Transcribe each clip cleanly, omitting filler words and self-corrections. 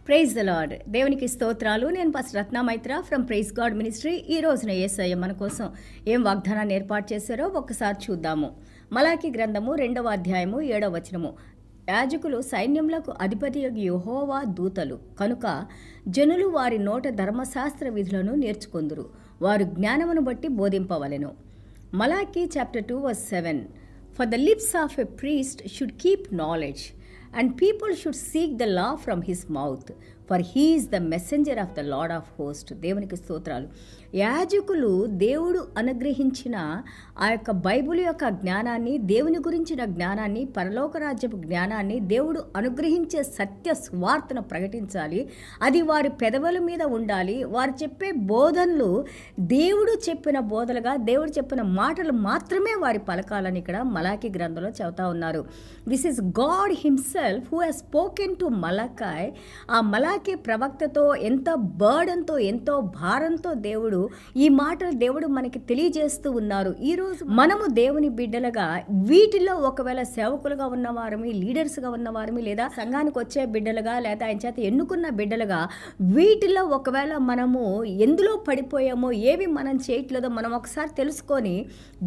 Praise the lord. దేవునికి స్తోత్రాలు. నేను pastor Ratna Maitra from praise God ministry. ఈ రోజున యేసయ్య మన కోసం ఏం వాగ్దానాన్ని ఏర్పాటు చేశారో ఒక్కసారి చూద్దాము. మలాకి గ్రంథము 2వ అధ్యాయము 7వ వచనము. యాజకులు సైన్యములకు అధిపతి యెహోవా దూతలు కనుక జనులు వారి నోట ధర్మశాస్త్ర విధులను నేర్చుకొందురు, వారు జ్ఞానమును బట్టి బోధింపవలెను. మలాకి chapter 2 verse 7. For the lips of a priest should keep knowledge, and people should seek the law from his mouth, for he is the messenger of the Lord of hosts. దేవునికి స్తోత్రాలు. యాజకులు దేవుడు అనుగ్రహించిన ఆ యొక్క బైబిల్ యొక్క జ్ఞానాన్ని, దేవుని గురించిన జ్ఞానాన్ని, పరలోక రాజ్యపు జ్ఞానాన్ని, దేవుడు అనుగ్రహించే సత్య స్వార్థను ప్రకటించాలి. అది వారి పెదవుల మీద ఉండాలి. వారు చెప్పే బోధనలు దేవుడు చెప్పిన బోధలుగా, దేవుడు చెప్పిన మాటలు మాత్రమే వారి పలకాలని ఇక్కడ మలాకి గ్రంథంలో చెబుతా ఉన్నారు. This is God himself who has spoken to Malachi. ఆ మలాకి ప్రవక్తతో ఎంత బర్డన్తో, ఎంతో భారంతో దేవుడు ఈ మాటలు దేవుడు మనకి తెలియజేస్తూ ఉన్నారు. ఈరోజు మనము దేవుని బిడ్డలుగా వీటిలో ఒకవేళ సేవకులుగా ఉన్నవారమి, లీడర్స్గా ఉన్నవారమి, లేదా సంఘానికి వచ్చే బిడ్డలుగా, లేదా ఆయన చేత ఎన్నుకున్న బిడ్డలుగా వీటిలో ఒకవేళ మనము ఎందులో పడిపోయామో, ఏవి మనం చేయట్లేదో మనం ఒకసారి తెలుసుకొని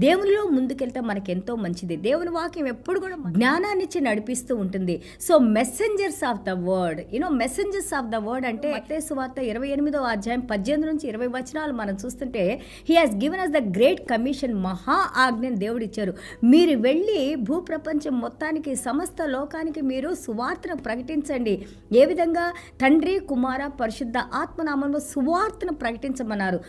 దేవునిలో ముందుకెళ్తే మనకి ఎంతో మంచిది. దేవుని వాక్యం ఎప్పుడు కూడా జ్ఞానాన్ని ఇచ్చి నడిపిస్తూ ఉంటుంది. So messengers of the word, messengers of the word అంటే మత్తయి సువార్త 28వ అధ్యాయం 18 నుంచి 20 వచనాలు మనం చూస్తుంటే, he has given us the great commission, మహా ఆజ్ఞను దేవుడు ఇచ్చారు. మీరు వెళ్ళి భూప్రపంచం మొత్తానికి, సమస్త లోకానికి మీరు సువార్తను ప్రకటించండి. ఏ విధంగా? తండ్రి, కుమార, పరిశుద్ధ ఆత్మనామంలో సువార్తను ప్రకటించమన్నారు.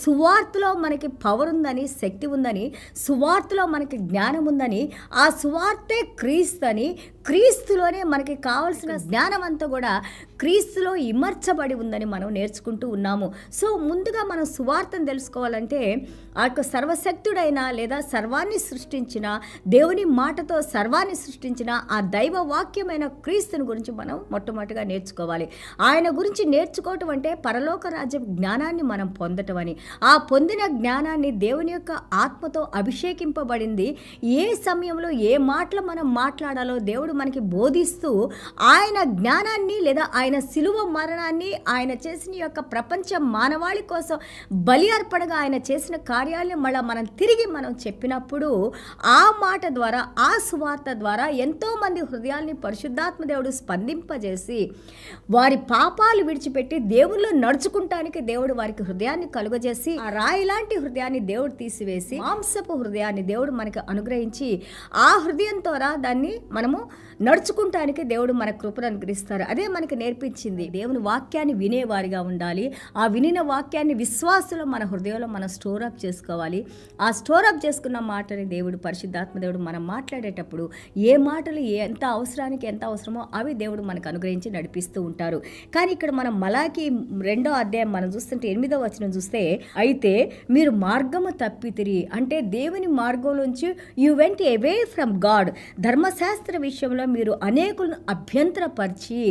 సువార్తలో మనకి పవర్ ఉందని, శక్తి ఉందని, సువార్తలో మనకి జ్ఞానం ఉందని, ఆ సువార్తే క్రీస్తు అని, క్రీస్తులోనే మనకి కావాల్సిన జ్ఞానం అంతా కూడా క్రీస్తులో ఇమర్చబడి ఉందని మనం నేర్చుకుంటూ ఉన్నాము. సో ముందుగా మనం సువార్తను తెలుసుకోవాలంటే ఆ యొక్క సర్వశక్తుడైన, లేదా సర్వాన్ని సృష్టించిన, దేవుని మాటతో సర్వాన్ని సృష్టించిన ఆ దైవ వాక్యమైన క్రీస్తుని గురించి మనం మొట్టమొదటిగా నేర్చుకోవాలి. ఆయన గురించి నేర్చుకోవటం అంటే పరలోక రాజ్య జ్ఞానాన్ని మనం పొందటం అని. ఆ పొందిన జ్ఞానాన్ని దేవుని యొక్క ఆత్మతో అభిషేకింపబడింది. ఏ సమయంలో ఏ మాటలు మనం మాట్లాడాలో దేవుడు మనకి బోధిస్తూ ఆయన జ్ఞానాన్ని, లేదా ఆయన శిలువ మరణాన్ని, ఆయన చేసిన యొక్క ప్రపంచ మానవాళి కోసం బలి అర్పణగా ఆయన చేసిన కార్యాలను మళ్ళీ మనం తిరిగి మనం చెప్పినప్పుడు ఆ మాట ద్వారా, ఆ సువార్త ద్వారా ఎంతోమంది హృదయాల్ని పరిశుద్ధాత్మ దేవుడు స్పందింపజేసి వారి పాపాలు విడిచిపెట్టి దేవుళ్ళు నడుచుకుంటానికి దేవుడు వారికి హృదయాన్ని కలుగజేసి, ఆ రాయి లాంటి హృదయాన్ని దేవుడు తీసివేసి మాంసపు హృదయాన్ని దేవుడు మనకి అనుగ్రహించి ఆ హృదయం ద్వారా దాన్ని మనము నడుచుకుంటానికి దేవుడు మన కృపను అనుగ్రహిస్తారు. అదే మనకి నేర్పించింది. దేవుని వాక్యాన్ని వినేవారిగా ఉండాలి. ఆ వినిన వాక్యాన్ని విశ్వాసంలో మన హృదయంలో మనం స్టోర్ అప్ చేసుకోవాలి. ఆ స్టోర్ అప్ చేసుకున్న మాటని దేవుడు, పరిశుద్ధాత్మ దేవుడు మనం మాట్లాడేటప్పుడు ఏ మాటలు ఎంత అవసరానికి ఎంత అవసరమో అవి దేవుడు మనకు అనుగ్రహించి నడిపిస్తూ ఉంటారు. కానీ ఇక్కడ మనం మలాకి 2వ అధ్యాయం మనం చూస్తుంటే 8వ వచనం చూస్తే, అయితే మీరు మార్గము తప్పితిరి అంటే దేవుని మార్గంలోంచి you went away from God. ధర్మశాస్త్ర విషయంలో మీరు అనేకులను అభ్యంతరపరిచి,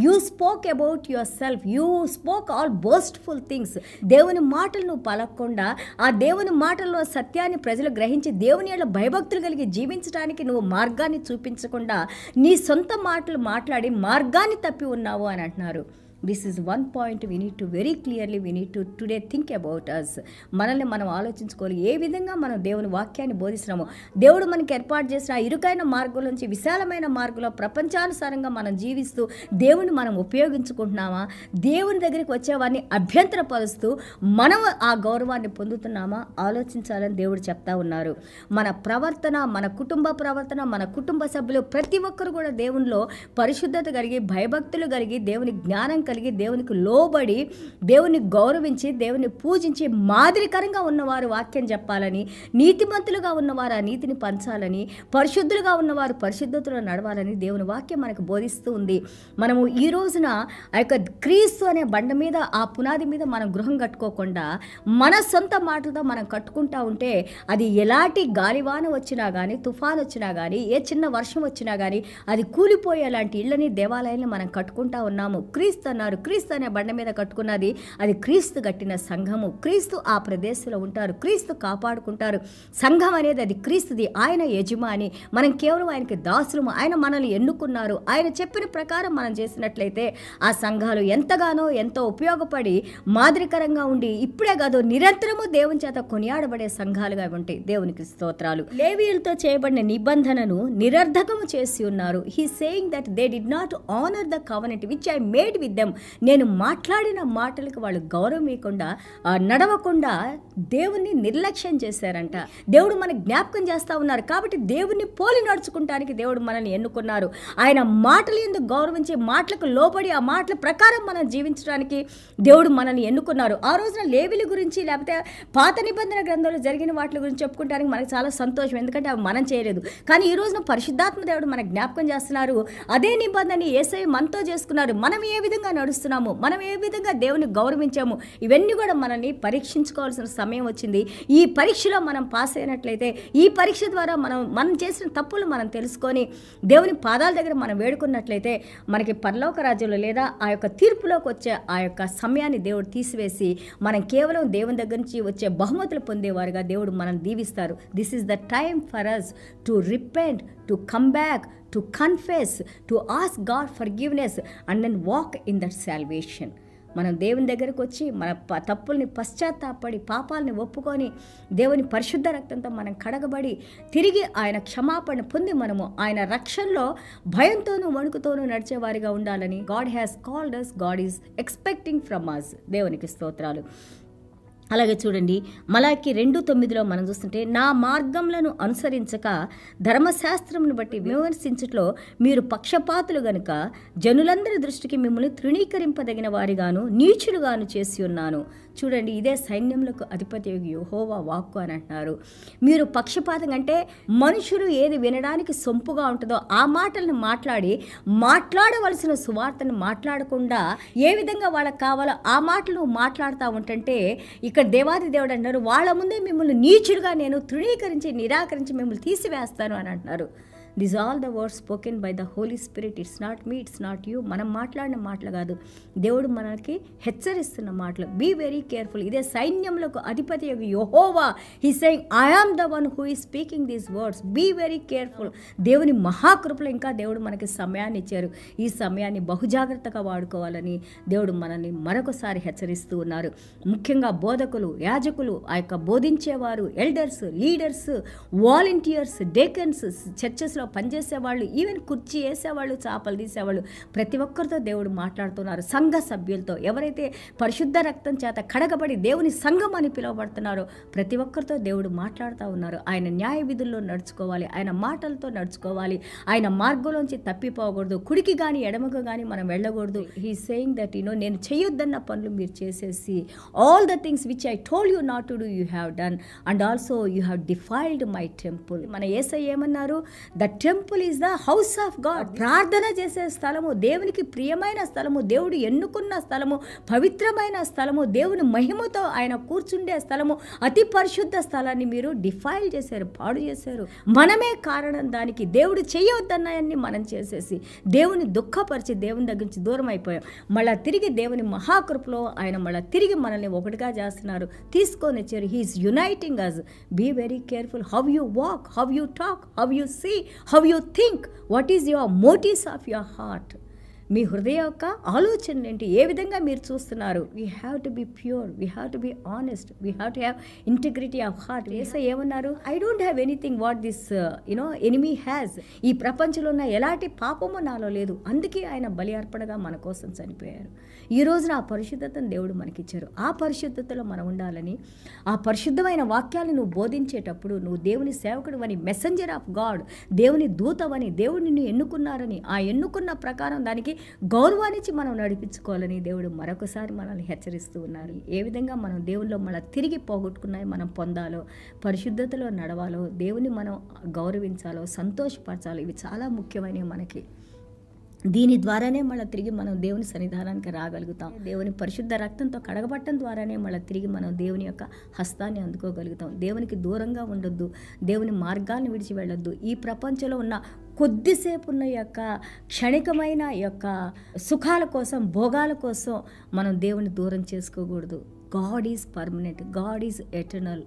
you spoke about yourself, you spoke all boastful things. దేవుని మాటలు నువ్వు పలకకుండా, ఆ దేవుని మాటల్లో సత్యాన్ని ప్రజలు గ్రహించి దేవుని యొక్క భయభక్తులు కలిగి జీవించడానికి నువ్వు మార్గాన్ని చూపించకుండా నీ సొంత మాటలు మాట్లాడి మార్గాన్ని తప్పి ఉన్నావు అని అంటున్నారు. This is one point we need to very clearly we need to today think about us. మనల్ని మనం ఆలోచించుకోవాలి. ఏ విధంగా మనం దేవుని వాక్యాన్ని బోధిస్తున్నామో, దేవుడు మనకి ఏర్పాటు చేసిన ఇరుకైన మార్గం నుంచి విశాలమైన మార్గంలో ప్రపంచానుసారంగా మనం జీవిస్తూ దేవుని మనం ఉపయోగించుకుంటున్నామా? దేవుని దగ్గరికి వచ్చేవారిని అభ్యంతరపరుస్తూ మనం ఆ గౌరవాన్ని పొందుతున్నామా? ఆలోచించాలని దేవుడు చెప్తా ఉన్నారు. మన ప్రవర్తన, మన కుటుంబ ప్రవర్తన, మన కుటుంబ సభ్యులు ప్రతి ఒక్కరు కూడా దేవునిలో పరిశుద్ధత కలిగి, భయభక్తులు కలిగి, దేవుని జ్ఞానం కలిగి, దేవునికి లోబడి, దేవుని గౌరవించి, దేవుని పూజించి మాదిరికరంగా ఉన్నవారు వాక్యం చెప్పాలని, నీతిమంతులుగా ఉన్నవారు ఆ నీతిని పంచాలని, పరిశుద్ధులుగా ఉన్నవారు పరిశుద్ధతలో నడవాలని దేవుని వాక్యం మనకు బోధిస్తూ ఉంది. మనము ఈ రోజున ఆ యొక్క క్రీస్తు అనే బండ మీద, ఆ పునాది మీద మనం గృహం కట్టుకోకుండా మన సొంత మాటలతో మనం కట్టుకుంటా ఉంటే అది ఎలాంటి గాలివాన వచ్చినా కానీ, తుఫాన్ వచ్చినా కానీ, ఏ చిన్న వర్షం వచ్చినా కానీ అది కూలిపోయేలాంటి ఇళ్ళని, దేవాలయాన్ని మనం కట్టుకుంటా ఉన్నాము. క్రీస్తు ఉన్నారు. క్రీస్తు అనే బండ మీద కట్టుకున్నది అది క్రీస్తు కట్టిన సంఘము. క్రీస్తు ఆ ప్రదేశంలో ఉంటారు, క్రీస్తు కాపాడుకుంటారు. సంఘం అనేది అది క్రీస్తుది, ఆయన యజమాని, మనం కేవలం ఆయనకి దాసులము. ఆయన మనల్ని ఎన్నుకున్నారు. ఆయన చెప్పిన ప్రకారం మనం చేసినట్లయితే ఆ సంఘాలు ఎంతో ఉపయోగపడి మాదిరికరంగా ఉండి ఇప్పుడే కాదు నిరంతరము దేవుని చేత కొనియాడబడే సంఘాలుగా ఉంటాయి. దేవునికి స్తోత్రాలు. లేవీయులతో చేయబడిన నిబంధనను నిరర్ధకము చేసి ఉన్నారు. He saying that they did not honour the covenant which I made with them. నేను మాట్లాడిన మాటలకు వాళ్ళు గౌరవం ఇవ్వకుండా నడవకుండా దేవుణ్ణి నిర్లక్ష్యం చేశారంట. దేవుడు మనకు జ్ఞాపకం చేస్తూ ఉన్నారు. కాబట్టి దేవుణ్ణి పోలి నడుచుకుంటానికి దేవుడు మనల్ని ఎన్నుకున్నారు. ఆయన మాటలు ఎందుకు గౌరవించి మాటలకు లోబడి ఆ మాటల ప్రకారం మనం జీవించడానికి దేవుడు మనల్ని ఎన్నుకున్నారు. ఆ రోజున లేవీల గురించి లేకపోతే పాత నిబంధన గ్రంథంలో జరిగిన వాటి గురించి చెప్పుకుంటానికి మనకు చాలా సంతోషం, ఎందుకంటే అవి మనం చేయలేదు. కానీ ఈ రోజున పరిశుద్ధాత్మ దేవుడు మనకు జ్ఞాపకం చేస్తున్నారు. అదే నిబంధనని యేసయ్య మనతో చేసుకున్నారు. మనం ఏ విధంగా నడుస్తున్నాము, మనం ఏ విధంగా దేవుని గౌరవించాము, ఇవన్నీ కూడా మనల్ని పరీక్షించుకోవాల్సిన సమయం వచ్చింది. ఈ పరీక్షలో మనం పాస్ అయినట్లయితే, ఈ పరీక్ష ద్వారా మనం చేసిన తప్పులు మనం తెలుసుకొని దేవుని పాదాల దగ్గర మనం వేడుకున్నట్లయితే మనకి పరలోక రాజ్యంలో లేదా ఆ యొక్క తీర్పులోకి వచ్చే ఆ యొక్క సమయాన్ని దేవుడు తీసివేసి మనం కేవలం దేవుని దగ్గర నుంచి వచ్చే బహుమతులు పొందేవారుగా దేవుడు మనం దీవిస్తారు. This is the time for us to repent, to come back, to confess, to ask God forgiveness and then walk in that salvation. మనం దేవుని దగ్గరకు వచ్చి మన తప్పుల్ని పశ్చాత్తాపడి పాపాలని ఒప్పుకొని దేవుని పరిశుద్ధ రక్తంతో మనం కడగబడి తిరిగి ఆయన క్షమాపణ పొంది మనము ఆయన రక్షణలో భయంతోనూ వణుకుతోనూ నడిచేవారిగా ఉండాలని God has called us, God is expecting from us. దేవునికి స్తోత్రాలు. అలాగే చూడండి, మలాకి 2:9 మనం చూస్తుంటే, నా మార్గములను అనుసరించక ధర్మశాస్త్రమును బట్టి విమర్శించట్లో మీరు పక్షపాతులు గనుక జనులందరి దృష్టికి మిమ్మల్ని తృణీకరింపదగిన వారిగాను నీచులుగాను చేసి ఉన్నాను. చూడండి, ఇదే సైన్యములకు అధిపతి యెహోవా వాక్కు అని అంటున్నారు. మీరు పక్షపాతం అంటే మనుషులు ఏది వినడానికి సొంపుగా ఉంటుందో ఆ మాటలను మాట్లాడవలసిన సువార్తను మాట్లాడకుండా ఏ విధంగా వాళ్ళకి కావాలో ఆ మాటలు మాట్లాడుతూ ఉంటుంటే ఇక్కడ దేవాది దేవుడు అంటారు, వాళ్ళ ముందే మిమ్మల్ని నీచులుగా నేను నిరాకరించి మిమ్మల్ని తీసివేస్తాను అని అంటున్నారు. This all the words spoken by the Holy Spirit. It's not me, it's not you. మనం మాట్లాడిన మాటలు కాదు, దేవుడు మనకి హెచ్చరిస్తున్న మాటలు. Be very careful. ఇదే సైన్యములకు అధిపతి యెహోవా he saying I am the one who is speaking these words. Be very careful. దేవుని మహాకృపలో ఇంకా దేవుడు మనకి సమయాన్ని ఇచ్చారు. ఈ సమయాన్ని బహుజాగ్రత్తగా వాడుకోవాలని దేవుడు మనల్ని మరొకసారి హెచ్చరిస్తూ ఉన్నారు. ముఖ్యంగా బోధకులు, యాజకులు, ఆ యొక్క బోధించేవారు, ఎల్డర్స్, లీడర్స్, వాలంటీర్స్, డేకన్స్, చర్చెస్లో పనిచేసేవాళ్ళు, ఈవెన్ కుర్చీ వేసేవాళ్ళు, చేపలు తీసేవాళ్ళు, ప్రతి ఒక్కరితో దేవుడు మాట్లాడుతున్నారు. సంఘ సభ్యులతో, ఎవరైతే పరిశుద్ధ రక్తం చేత కడగబడి దేవుని సంఘం అని పిలువబడుతున్నారో ప్రతి ఒక్కరితో దేవుడు మాట్లాడుతూ ఉన్నారు. ఆయన న్యాయ విధుల్లో నడుచుకోవాలి, ఆయన మాటలతో నడుచుకోవాలి, ఆయన మార్గంలోంచి తప్పిపోకూడదు, కుడికి కానీ ఎడమకు కానీ మనం వెళ్ళకూడదు. హీ సేయింగ్ దట్ నేను చేయొద్దన్న పనులు మీరు చేసేసి all the things which I told you not to do you have done and also you have defiled my temple. మన యేసయ్య ఏమన్నారు? The temple is the house of God. ప్రార్థన చేసే స్థలము, దేవునికి ప్రియమైన స్థలము, దేవుడు ఎన్నుకున్న స్థలము, పవిత్రమైన స్థలము, దేవుని మహిమతో ఆయన కూర్చుండే స్థలము, అతి పరిశుద్ధ స్థలాన్ని మీరు డిఫైల్ చేశారు, పాడు చేశారు. మనమే కారణం దానికి. దేవుడు చేయవద్దన్నాయన్ని మనం చేసేసి దేవుని దుఃఖపరిచి దేవుని దగ్గర నుంచి దూరం అయిపోయాం. మళ్ళీ తిరిగి దేవుని మహాకృపలో ఆయన మళ్ళీ తిరిగి మనల్ని ఒకటిగా చేస్తున్నారు, తీసుకొని వచ్చారు. He is uniting us. Be very careful how you walk, how you talk, how you see, how you think, what is your motives of your heart. మీ హృదయ యొక్క ఆలోచనలు ఏంటి, ఏ విధంగా మీరు చూస్తున్నారు? We have to be pure, we have to be honest, we have to have integrity of heart. యేసయ్య ఏమన్నారు? I don't have anything what this enemy has. ఈ ప్రపంచంలో ఉన్న ఎలాంటి పాపము నాలో లేదు, అందుకే ఆయన బలి అర్పణగా మన కోసం చనిపోయారు. ఈ రోజున ఆ పరిశుద్ధతను దేవుడు మనకిచ్చారు. ఆ పరిశుద్ధతలో మనం ఉండాలని, ఆ పరిశుద్ధమైన వాక్యాలను నువ్వు బోధించేటప్పుడు నువ్వు దేవుని సేవకుడు అని, మెసెంజర్ ఆఫ్ గాడ్, దేవుని దూతవని, దేవుడు నిన్ను ఎన్నుకున్నారని, ఆ ఎన్నుకున్న ప్రకారం దానికి గౌరవాన్నిచ్చి మనం నడిపించుకోవాలని దేవుడు మరొకసారి మనల్ని హెచ్చరిస్తూ ఉన్నారు. ఏ విధంగా మనం దేవునిలో మళ్ళీ తిరిగి పోగొట్టుకున్నాయి మనం పొందాలో, పరిశుద్ధతలో నడవాలో, దేవుని మనం గౌరవించాలో, సంతోషపరచాలో, ఇవి చాలా ముఖ్యమైనవి మనకి. దీని ద్వారానే మళ్ళీ తిరిగి మనం దేవుని సన్నిధానానికి రాగలుగుతాం. దేవుని పరిశుద్ధ రక్తంతో కడగబట్టడం ద్వారానే మళ్ళీ తిరిగి మనం దేవుని యొక్క హస్తాన్ని అందుకోగలుగుతాం. దేవునికి దూరంగా ఉండొద్దు, దేవుని మార్గాన్ని విడిచి వెళ్ళొద్దు. ఈ ప్రపంచంలో ఉన్న కొద్దిసేపు ఉన్న యొక్క క్షణికమైన యొక్క సుఖాల కోసం, భోగాల కోసం మనం దేవుని దూరం చేసుకోకూడదు. God is permanent, God is eternal.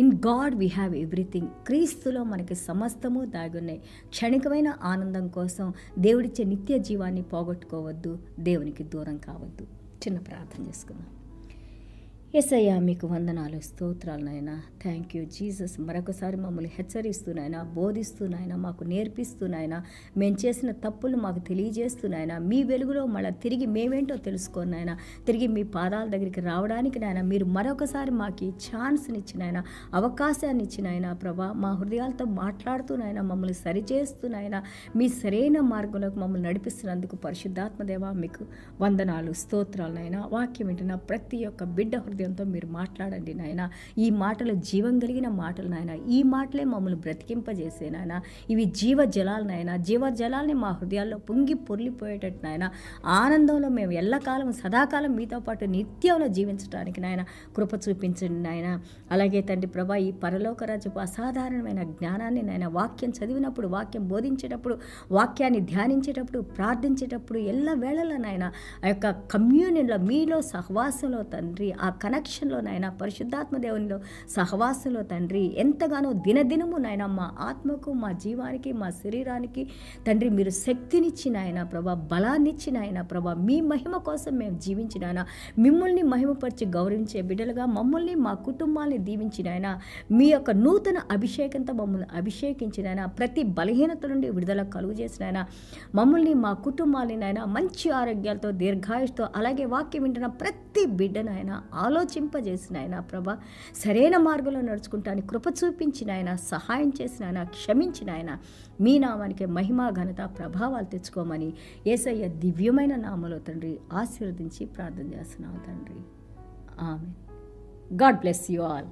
In God we have everything. క్రీస్తులో మనకి సమస్తము దాగున్నాయి. క్షణికమైన ఆనందం కోసం దేవుడిచ్చే నిత్య జీవాన్ని పోగొట్టుకోవద్దు, దేవునికి దూరం కావద్దు. చిన్న ప్రార్థన చేసుకుందాం. యేసయ్యా, మీకు వందనాలు, స్తోత్రాలు నాయనా. Thank you Jesus. మరొకసారి మమ్మల్ని హెచ్చరిస్తున్నాయన, బోధిస్తున్నాయన, మాకు నేర్పిస్తున్నాయన, మేము చేసిన తప్పులు మాకు తెలియజేస్తున్నాయన, మీ వెలుగులో మళ్ళీ తిరిగి మేమేంటో తెలుసుకున్నాయన, తిరిగి మీ పాదాల దగ్గరికి రావడానికి నాయన మీరు మరొకసారి మాకు ఈ ఛాన్స్ని ఇచ్చినాయన, అవకాశాన్ని ఇచ్చినాయన ప్రభా. మా హృదయాలతో మాట్లాడుతున్నాయన, మమ్మల్ని సరిచేస్తున్నాయన, మీ సరైన మార్గంలోకి మమ్మల్ని నడిపిస్తున్నందుకు పరిశుద్ధాత్మదేవా మీకు వందనాలు, స్తోత్రాలు నాయన. వాక్యం వింటున్న ప్రతి ఒక్క బిడ్డ హృదయంతో మీరు మాట్లాడండి నాయన. ఈ మాటలు జీవం కలిగిన మాటలు నాయన. ఈ మాటలే మమ్మల్ని బ్రతికింపజేసే నాయన. ఇవి జీవ జలాలు నాయన. జీవ జలాల్ని మా హృదయాల్లో పొంగి పొర్లిపోయేటట్టు నాయన, ఆనందంలో మేము ఎల్లకాలం సదాకాలం మీతో పాటు నిత్యంలో జీవించడానికి నాయన కృప చూపించండి నాయన. అలాగే తండ్రి ప్రభా, ఈ పరలోక రాజ్యపు అసాధారణమైన జ్ఞానాన్ని నాయన, వాక్యం చదివినప్పుడు, వాక్యం బోధించేటప్పుడు, వాక్యాన్ని ధ్యానించేటప్పుడు, ప్రార్థించేటప్పుడు, ఎల్ల వేళలో నాయన ఆ యొక్క కమ్యూనియన్లో మీలో సహవాసంలో తండ్రి, ఆ కనెక్షన్లో నాయన, పరిశుద్ధాత్మ దేవునిలో సహవాసంలో తండ్రి ఎంతగానో దినదినము నాయన మా ఆత్మకు, మా జీవానికి, మా శరీరానికి తండ్రి మీరు శక్తినిచ్చిన ఆయన ప్రభా, బలాన్నిచ్చిన ఆయన ప్రభా, మీ మహిమ కోసం మేము జీవించిన ఆయన, మిమ్మల్ని మహిమపరిచి గౌరవించే బిడ్డలుగా మమ్మల్ని, మా కుటుంబాన్ని దీవించిన ఆయన, మీ యొక్క నూతన అభిషేకంతో మమ్మల్ని అభిషేకించిన ఆయన, ప్రతి బలహీనత నుండి విడుదల కలుగు చేసిన ఆయన, మమ్మల్ని, మా కుటుంబాన్ని నాయన మంచి ఆరోగ్యాలతో, దీర్ఘాయుష్తో, అలాగే వాక్యం వింటున్న ప్రతి బిడ్డనైనా ఆలోచింపజేసిన ఆయన ప్రభా, సరైన మార్గంలో నడుచుకుంటానికి కృప చూపించిన ఆయన, సహాయం చేసిన ఆయన, క్షమించిన ఆయన, మీ నామానికి మహిమ, ఘనత, ప్రభావాలు తెచ్చుకోమని యేసయ్య దివ్యమైన నామములో తండ్రి ఆశీర్వదించి ప్రార్థన చేస్తున్నాం తండ్రి. ఆమేన్. God bless you all.